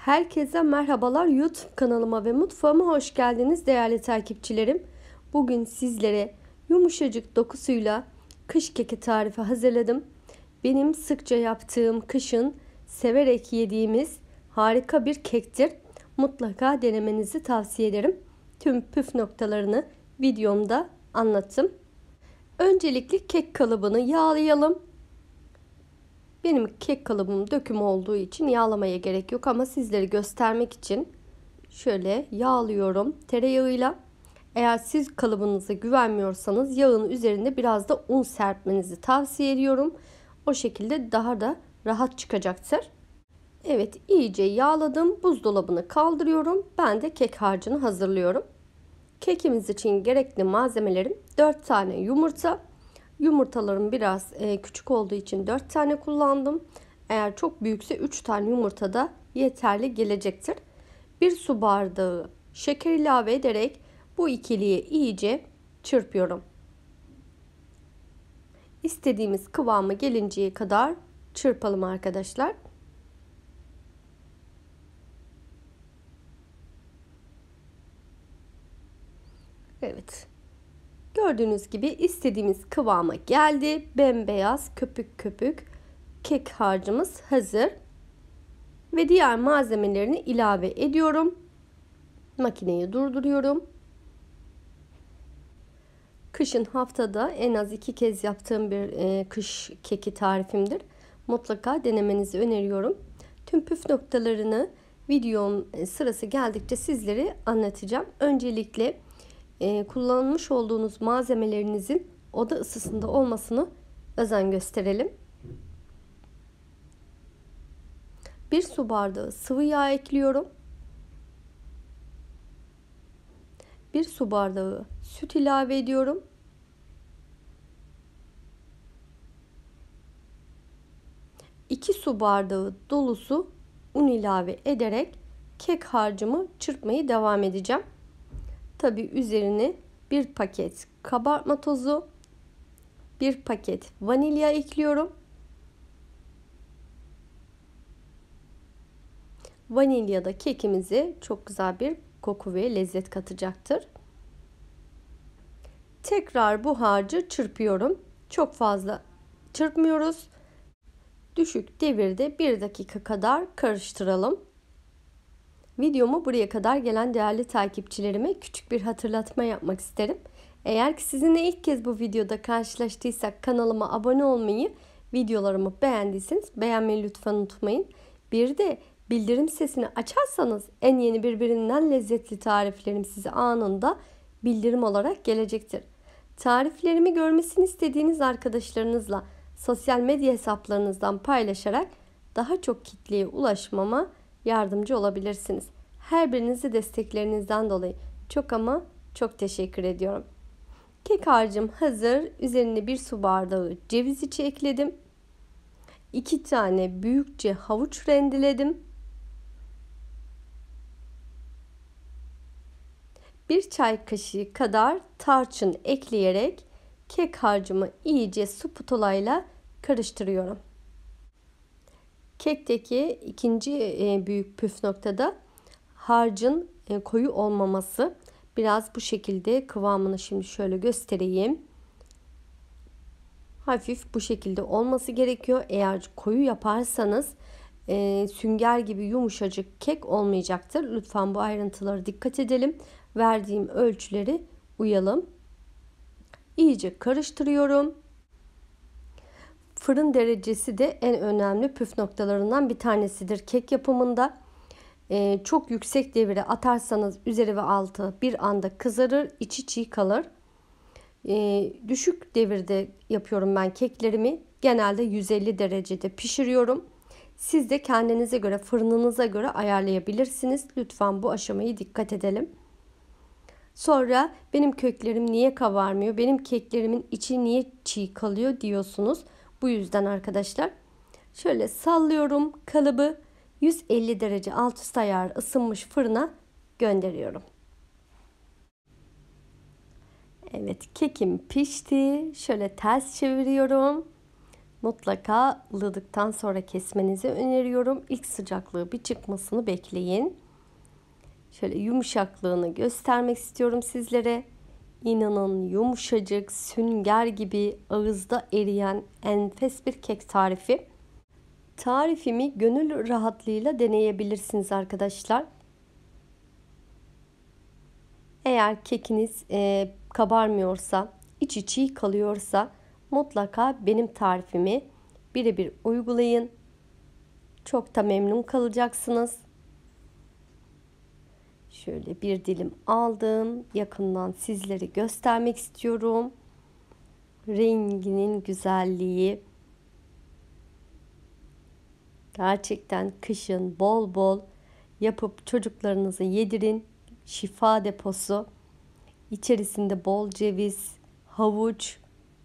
Herkese merhabalar, YouTube kanalıma ve mutfağıma hoş geldiniz değerli takipçilerim. Bugün sizlere yumuşacık dokusuyla kış keki tarifi hazırladım. Benim sıkça yaptığım, kışın severek yediğimiz harika bir kektir. Mutlaka denemenizi tavsiye ederim. Tüm püf noktalarını videomda anlattım. Öncelikle kek kalıbını yağlayalım. Benim kek kalıbım döküm olduğu için yağlamaya gerek yok ama sizleri göstermek için şöyle yağlıyorum tereyağıyla. Eğer siz kalıbınıza güvenmiyorsanız yağın üzerinde biraz da un serpmenizi tavsiye ediyorum. O şekilde daha da rahat çıkacaktır. Evet, iyice yağladım. Buzdolabını kaldırıyorum. Ben de kek harcını hazırlıyorum. Kekimiz için gerekli malzemelerim 4 tane yumurta. Yumurtalarım biraz küçük olduğu için 4 tane kullandım. Eğer çok büyükse 3 tane yumurta da yeterli gelecektir. 1 su bardağı şeker ilave ederek bu ikiliyi iyice çırpıyorum. İstediğimiz kıvama gelinceye kadar çırpalım arkadaşlar. Evet. Gördüğünüz gibi istediğimiz kıvama geldi. Bembeyaz köpük köpük kek harcımız hazır. Ve diğer malzemelerini ilave ediyorum. Makineyi durduruyorum. Kışın haftada en az 2 kez yaptığım bir kış keki tarifimdir. Mutlaka denemenizi öneriyorum. Tüm püf noktalarını videom sırası geldikçe sizlere anlatacağım. Öncelikle kullanmış olduğunuz malzemelerinizin oda ısısında olmasını özen gösterelim. 1 su bardağı sıvı yağ ekliyorum. 1 su bardağı süt ilave ediyorum. 2 su bardağı dolusu un ilave ederek kek harcımı çırpmayı devam edeceğim. Tabi üzerine 1 paket kabartma tozu, 1 paket vanilya ekliyorum. Vanilya da kekimize çok güzel bir koku ve lezzet katacaktır. Tekrar bu harcı çırpıyorum. Çok fazla çırpmıyoruz. Düşük devirde 1 dakika kadar karıştıralım. Videomu buraya kadar gelen değerli takipçilerime küçük bir hatırlatma yapmak isterim. Eğer ki sizinle ilk kez bu videoda karşılaştıysak kanalıma abone olmayı, videolarımı beğendiyseniz beğenmeyi lütfen unutmayın. Bir de bildirim sesini açarsanız en yeni birbirinden lezzetli tariflerim size anında bildirim olarak gelecektir. Tariflerimi görmesini istediğiniz arkadaşlarınızla sosyal medya hesaplarınızdan paylaşarak daha çok kitleye ulaşmama yardımcı olabilirsiniz. Her birinizi desteklerinizden dolayı çok ama çok teşekkür ediyorum. Kek harcım hazır. Üzerine 1 su bardağı ceviz içi ekledim. 2 tane büyükçe havuç rendeledim. 1 çay kaşığı kadar tarçın ekleyerek kek harcımı iyice spatulayla karıştırıyorum. Kekteki ikinci büyük püf noktada harcın koyu olmaması. Biraz bu şekilde kıvamını şimdi şöyle göstereyim. Hafif bu şekilde olması gerekiyor. Eğer koyu yaparsanız sünger gibi yumuşacık kek olmayacaktır. Lütfen bu ayrıntılara dikkat edelim. Verdiğim ölçüleri uyalım. İyice karıştırıyorum. Fırın derecesi de en önemli püf noktalarından bir tanesidir kek yapımında. Çok yüksek devire atarsanız üzeri ve altı bir anda kızarır, içi çiğ kalır. Düşük devirde yapıyorum ben keklerimi. Genelde 150 derecede pişiriyorum. Siz de kendinize göre, fırınınıza göre ayarlayabilirsiniz. Lütfen bu aşamayı dikkat edelim. Sonra benim keklerim niye kabarmıyor, benim keklerimin içi niye çiğ kalıyor diyorsunuz. Bu yüzden arkadaşlar şöyle sallıyorum kalıbı, 150 derece alt üst ayar ısınmış fırına gönderiyorum. Evet, kekim pişti. Şöyle ters çeviriyorum. Mutlaka ılıdıktan sonra kesmenizi öneriyorum. İlk sıcaklığı bir çıkmasını bekleyin. Şöyle yumuşaklığını göstermek istiyorum sizlere. İnanın yumuşacık, sünger gibi ağızda eriyen enfes bir kek tarifi. Tarifimi gönül rahatlığıyla deneyebilirsiniz arkadaşlar. Eğer kekiniz kabarmıyorsa, içi çiğ kalıyorsa mutlaka benim tarifimi birebir uygulayın. Çok da memnun kalacaksınız. Şöyle bir dilim aldım. Yakından sizlere göstermek istiyorum. Renginin güzelliği. Gerçekten kışın bol bol yapıp çocuklarınıza yedirin. Şifa deposu. İçerisinde bol ceviz, havuç,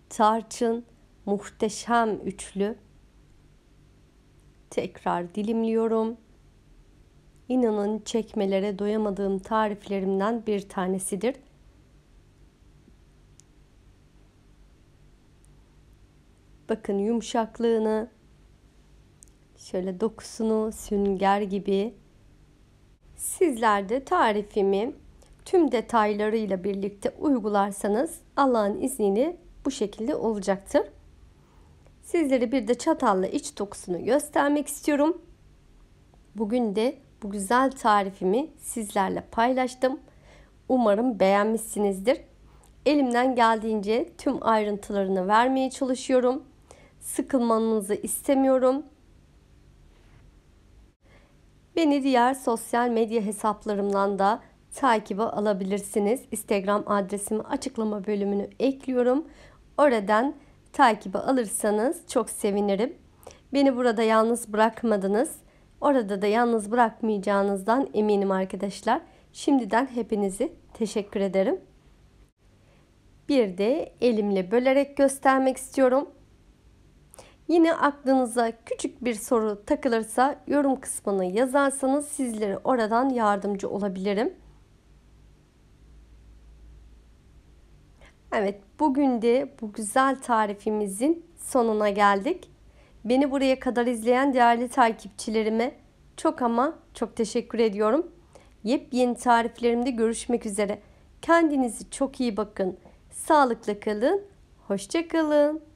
tarçın, muhteşem üçlü. Tekrar dilimliyorum. İnanın çekmelere doyamadığım tariflerimden bir tanesidir. Bakın yumuşaklığını, şöyle dokusunu, sünger gibi. Sizler de tarifimi tüm detaylarıyla birlikte uygularsanız Allah'ın izniyle bu şekilde olacaktır. Sizlere bir de çatalla iç dokusunu göstermek istiyorum. Bugün de bu güzel tarifimi sizlerle paylaştım. Umarım beğenmişsinizdir. Elimden geldiğince tüm ayrıntılarını vermeye çalışıyorum. Sıkılmanızı istemiyorum. Beni diğer sosyal medya hesaplarımdan da takibe alabilirsiniz. Instagram adresimi açıklama bölümünü ekliyorum. Oradan takibe alırsanız çok sevinirim. Beni burada yalnız bırakmadınız. Orada da yalnız bırakmayacağınızdan eminim arkadaşlar. Şimdiden hepinizi teşekkür ederim. Bir de elimle bölerek göstermek istiyorum. Yine aklınıza küçük bir soru takılırsa yorum kısmına yazarsanız sizlere oradan yardımcı olabilirim. Evet, bugün de bu güzel tarifimizin sonuna geldik. Beni buraya kadar izleyen değerli takipçilerime çok ama çok teşekkür ediyorum. Yepyeni tariflerimde görüşmek üzere. Kendinize çok iyi bakın. Sağlıklı kalın. Hoşça kalın.